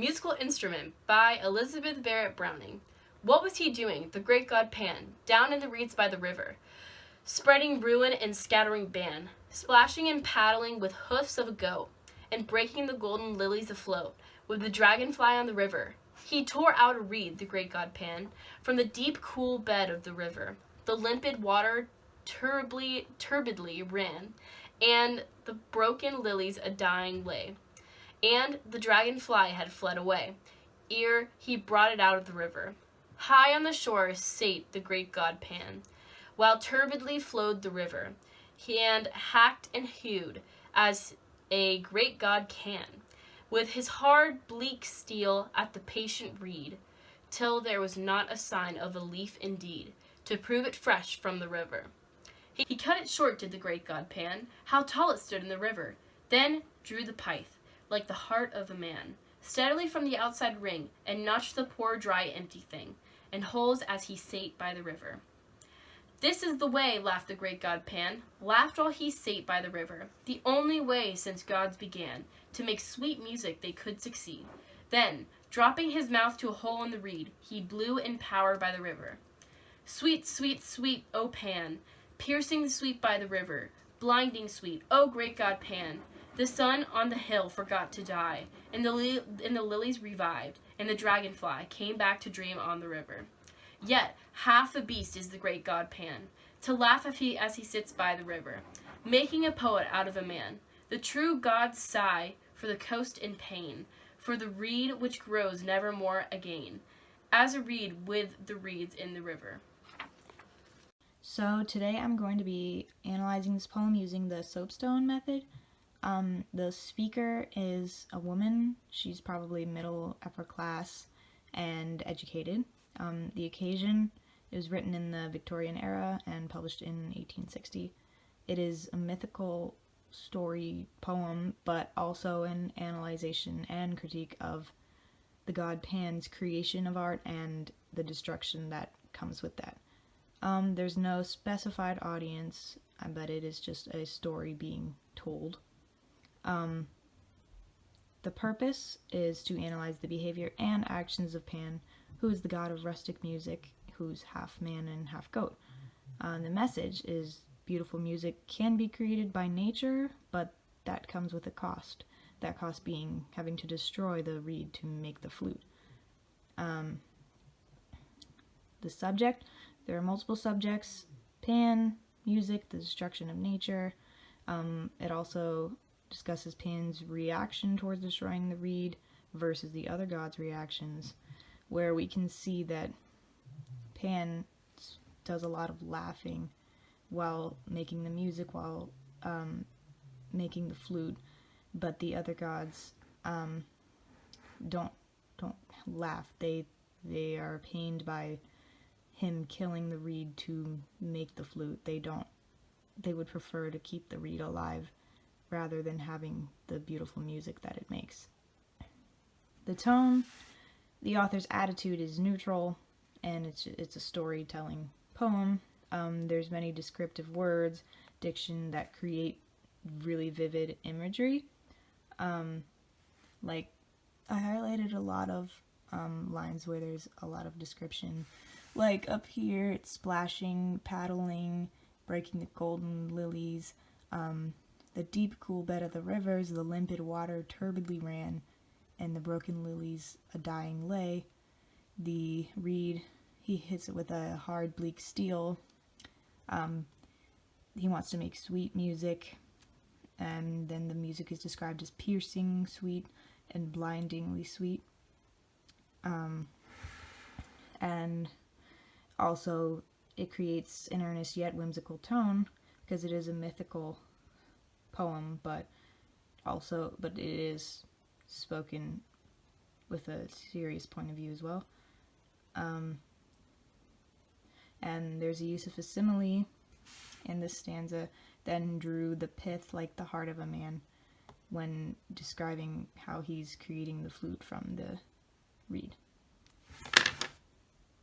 Musical Instrument by Elizabeth Barrett Browning. What was he doing, the great god Pan, down in the reeds by the river, spreading ruin and scattering ban, splashing and paddling with hoofs of a goat, and breaking the golden lilies afloat, with the dragonfly on the river? He tore out a reed, the great god Pan, from the deep cool bed of the river. The limpid water turbidly ran, and the broken lilies a dying lay. And the dragonfly had fled away, ere he brought it out of the river. High on the shore sate the great god Pan, while turbidly flowed the river, and hacked and hewed as a great god can, with his hard bleak steel at the patient reed, till there was not a sign of a leaf indeed, to prove it fresh from the river. He cut it short, did the great god Pan, how tall it stood in the river, then drew the pith, like the heart of a man, steadily from the outside ring, and notched the poor dry empty thing, and holes as he sate by the river. This is the way, laughed the great god Pan, laughed while he sate by the river, the only way since gods began, to make sweet music they could succeed. Then, dropping his mouth to a hole in the reed, he blew in power by the river. Sweet, sweet, sweet, O Pan, piercing sweet by the river, blinding sweet, O great god Pan. The sun on the hill forgot to die, and the lilies revived, and the dragonfly came back to dream on the river. Yet half a beast is the great god Pan, to laugh as he sits by the river, making a poet out of a man. The true gods sigh for the coast in pain, for the reed which grows nevermore again, as a reed with the reeds in the river. So today I'm going to be analyzing this poem using the soapstone method. The speaker is a woman. She's probably middle upper class and educated. The occasion is written in the Victorian era and published in 1860. It is a mythical story poem, but also an analyzation and critique of the god Pan's creation of art and the destruction that comes with that. There's no specified audience, but it is just a story being told. The purpose is to analyze the behavior and actions of Pan, who is the god of rustic music, who's half man and half goat. The message is beautiful music can be created by nature, but that comes with a cost. That cost being having to destroy the reed to make the flute. The subject, there are multiple subjects: Pan, music, the destruction of nature. It also discusses Pan's reaction towards destroying the reed versus the other gods' reactions, where we can see that Pan does a lot of laughing while making the music, while making the flute, but the other gods don't laugh. They are pained by him killing the reed to make the flute. They would prefer to keep the reed alive rather than having the beautiful music that it makes. The tone, the author's attitude is neutral, and it's a storytelling poem. There's many descriptive words, diction that create really vivid imagery. Like, I highlighted a lot of lines where there's a lot of description. Like up here, it's splashing, paddling, breaking the golden lilies, the deep cool bed of the rivers, the limpid water turbidly ran, and the broken lilies a dying lay. The reed, he hits it with a hard bleak steel. He wants to make sweet music, and then the music is described as piercing sweet and blindingly sweet. And also it creates an earnest yet whimsical tone, because it is a mythical poem, but it is spoken with a serious point of view as well. And there's a use of a simile in this stanza. Then drew the pith like the heart of a man, when describing how he's creating the flute from the reed.